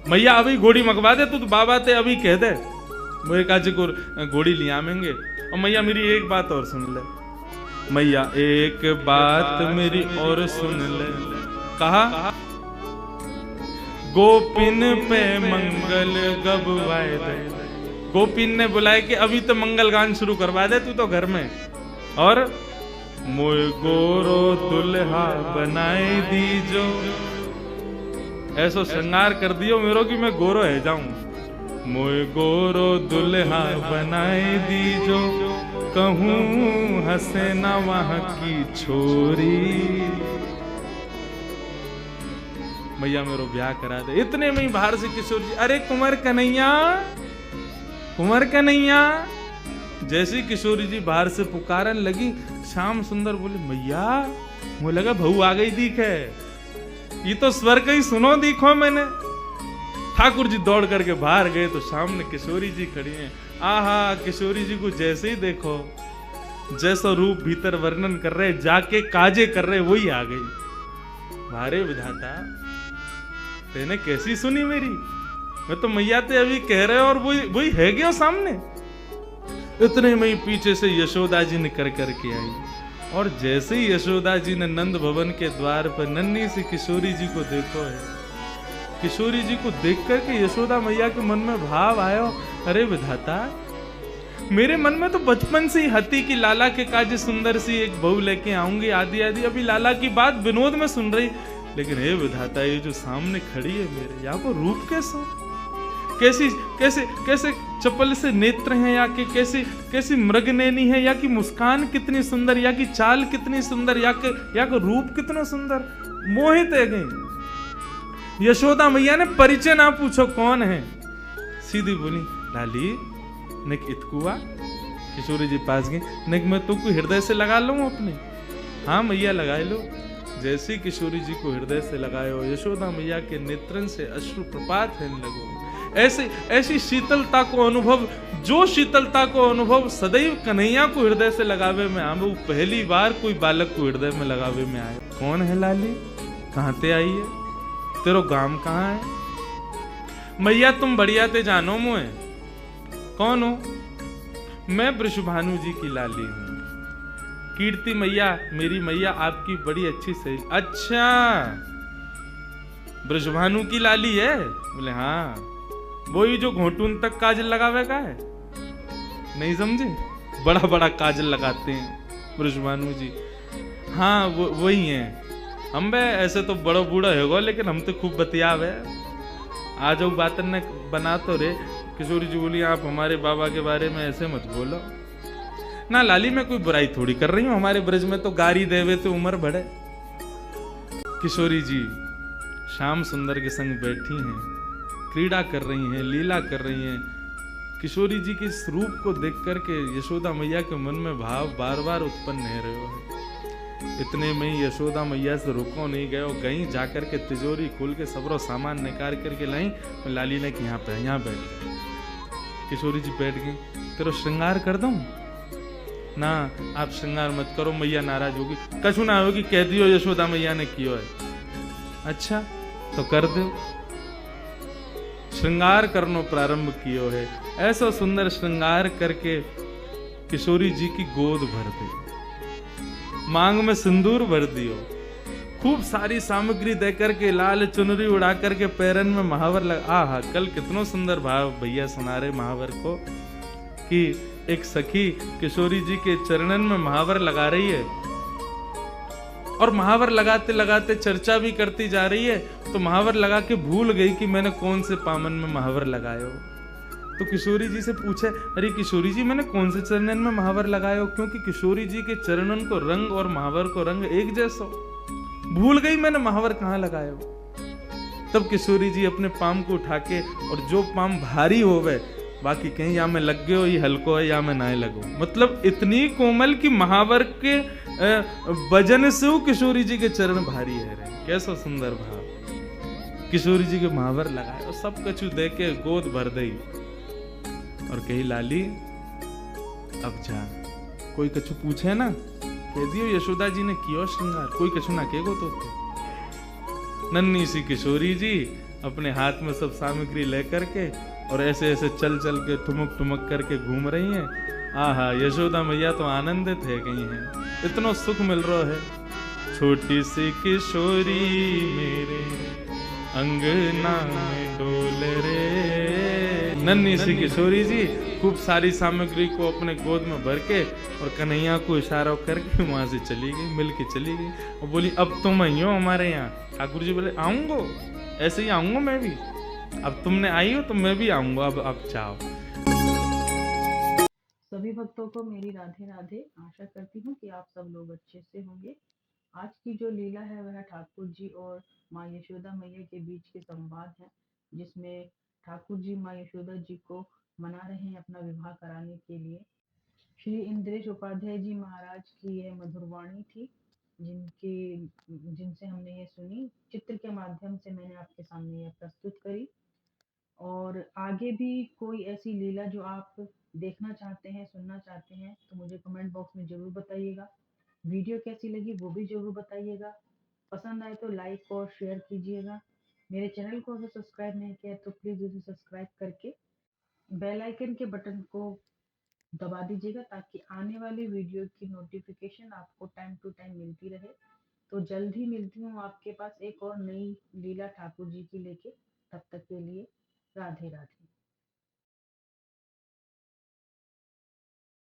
मैया अभी घोड़ी मंगवा दे, तू तो बाबा ते अभी कह दे मेरे काजी को घोड़ी ले आवेंगे। और मैया मेरी एक बात और सुन ले, मैया एक बात मेरी और सुन ले। कहा गोपिन पे मंगल गवाए दे। गोपिन ने बुलाया कि अभी तो मंगल गान शुरू करवा दे तू तो घर में। और मोय गोरो दुल्हा बनाए दीजो, ऐसो श्रृंगार कर दियो मेरो कि मैं गोरो है जाऊं। मोय गोरो दुल्हा बनाए दीजो, कहूं हंसे ना वहां की छोरी। मैया मेरो ब्याह करा दे। इतने में ही बाहर से किशोर जी, अरे कुंवर कन्हैया, कुंवर कन्हैया। जैसे किशोरी जी बाहर से पुकारन लगी, श्याम सुंदर बोले मैया, मुझे लगा बहू आ गई दिखे, ये तो स्वर का ही सुनो दिखो मैंने। ठाकुर जी दौड़ करके बाहर गए तो सामने किशोरी जी खड़ी हैं। आहा, किशोरी जी को जैसे ही देखो, जैसा रूप भीतर वर्णन कर रहे, जाके काजे कर रहे, वही आ गई। भारे विधाता, तेने कैसी सुनी मेरी? मैं तो मैया ते अभी कह रहे और वही है गया सामने। इतने में ही पीछे से यशोदा जी निकल करके आई, और जैसे ही यशोदा जी ने नंद भवन के द्वार पर नन्ही सी किशोरी जी को देखो है, किशोरी जी को देख करके यशोदा मैया के मन में भाव आयो, अरे विधाता, मेरे मन में तो बचपन से ही हती कि लाला के काजे सुंदर सी एक बहू लेके आऊंगी, आदि आदि। अभी लाला की बात विनोद में सुन रही, लेकिन हे विधाता, ये जो सामने खड़ी है मेरे, यहाँ पर रूप कैसा, कैसी कैसे कैसे चपल से नेत्र हैं, या कि कैसी मृगनैनी है, या कि मुस्कान कितनी सुंदर, या कि चाल कितनी सुंदर, या कि रूप कितना सुंदर। मोहित है गई। यशोदा मैया ने परिचय ना पूछो कौन है, सीधी बोली लाली निक इतकुआ। किशोरी जी पास गई, निक मैं तू को हृदय से लगा लूं अपने। हाँ मैया लगाए लो। जैसे किशोरी जी को हृदय से लगायो, यशोदा मैया के नेत्रन से अश्रु प्रपात होने लगो। ऐसी शीतलता को अनुभव, जो शीतलता को अनुभव सदैव कन्हैया को हृदय से लगावे में आवे, वो पहली बार कोई बालक को हृदय में लगावे में आए। कौन है लाली, कहां ते आई है, तेरो गांव कहाँ है? मैया तुम बढ़िया ते जानो मुझे। कौन हो? मैं वृषभानु जी की लाली हूं। कीर्ति मैया, मेरी मैया आपकी बड़ी अच्छी सही। अच्छा, वृषभानु की लाली है? बोले हाँ। वही जो घोटून तक काजल लगावे का है? नहीं समझे, बड़ा बड़ा काजल लगाते हैं वृषभानु जी। हाँ वही है। हम बे ऐसे तो बड़ा बूढ़ा होगा, लेकिन हम तो खूब बतियावे। आ जाओ बातन ने बना तो रे। किशोरी जी बोली आप हमारे बाबा के बारे में ऐसे मत बोलो ना लाली, मैं कोई बुराई थोड़ी कर रही हूँ। हमारे ब्रज में तो गारी देवे तो उम्र बढ़े। किशोरी जी श्याम सुंदर के संग बैठी हैं, क्रीड़ा कर रही हैं, लीला कर रही हैं। किशोरी जी के इस रूप को देख करके यशोदा मैया के मन में भाव बार बार उत्पन्न हो रहे हो। इतने में ही यशोदा मैया से रुको नहीं गए, गई जाकर के तिजोरी खोल के सबरो सामान निकाल करके लाई। लाली ने कि यहाँ बैठ। किशोरी जी बैठ गई। तेरो श्रृंगार कर दूं? ना आप श्रृंगार मत करो, मैया नाराज होगी। कछु ना होगी, कह दियो यशोदा मैया ने कियो है। अच्छा तो कर दो। श्रृंगार करनो प्रारंभ कियो है। ऐसा सुंदर श्रृंगार करके किशोरी जी की गोद भर दे, मांग में सिंदूर भर दियो, खूब सारी सामग्री दे करके, लाल चुनरी उड़ा करके पैरन में महावर लगा। आहा, कल कितनो सुंदर भाव भैया सुना रहे महावर को, कि एक सखी किशोरी जी के चरणन में महावर लगा रही है, और महावर लगाते लगाते चर्चा भी करती जा रही है। तो महावर लगा के भूल गई कि मैंने कौन से पामन में महावर लगाया हो। तो किशोरी जी से पूछे, अरे किशोरी जी मैंने कौन से चरणन में महावर लगाया हो? क्योंकि किशोरी जी के चरणन को रंग और महावर को रंग एक जैसा। भूल गई मैंने महावर कहाँ लगाया हो। तब किशोरी जी अपने पाम को उठा के, और जो पाम भारी होवे, बाकी कहीं या में लग गयो, ये हल्को है, या में ना लगो। मतलब इतनी कोमल कि महावर के वजन से वो किशोरी जी के चरण भारी है रहे। कैसा सुंदर भाव। किशोरी जी के महावर लगाए और सब कछु दे के गोद भर दई, और कही लाली अब जा। कोई कछु पूछे ना, कह दियो यशोदा जी ने कियो श्रृंगार। कोई कछु ना कहेगो तो। नन्ही सी किशोरी जी अपने हाथ में सब सामग्री लेकर के और ऐसे ऐसे चल चल के ठुमक ठुमक करके घूम रही हैं। आहा, यशोदा मैया तो आनंदित है गई हैं, इतना सुख मिल रहा है। छोटी सी किशोरी मेरे अंगना में डोल रे। नन्ही सी किशोरी जी खूब सारी सामग्री को अपने गोद में भर के और कन्हैया को इशारा करके वहां से चली गई, मिल के चली गई और बोली अब तुम आई हो हमारे यहाँ। ठाकुर जी बोले आऊंगो, ऐसे ही आऊंगा मैं भी, अब तुमने आई हो तो मैं भी आऊंगा, अब चाहो। सभी भक्तों को मेरी राधे राधे। आशा करती हूँ कि आप सब लोग अच्छे से होंगे। आज की जो लीला है वह ठाकुर जी और माँ यशोदा मैया के बीच के संवाद है, जिसमें ठाकुर जी माँ यशोदा जी को मना रहे हैं अपना विवाह कराने के लिए। श्री इंद्रेश उपाध्याय जी महाराज की यह मधुर वाणी थी, जिनके जिनसे हमने ये सुनी। चित्र के माध्यम से मैंने आपके सामने यह प्रस्तुत करी। और आगे भी कोई ऐसी लीला जो आप देखना चाहते हैं, सुनना चाहते हैं, तो मुझे कमेंट बॉक्स में ज़रूर बताइएगा। वीडियो कैसी लगी वो भी ज़रूर बताइएगा। पसंद आए तो लाइक और शेयर कीजिएगा। मेरे चैनल को अगर सब्सक्राइब नहीं किया है तो प्लीज़ उसे सब्सक्राइब करके बेल आइकन के बटन को दबा दीजिएगा, ताकि आने वाली वीडियो की नोटिफिकेशन आपको टाइम टू टाइम मिलती रहे। तो जल्द ही मिलती हूँ आपके पास एक और नई लीला ठाकुर जी की लेके। तब तक के लिए राधे राधे।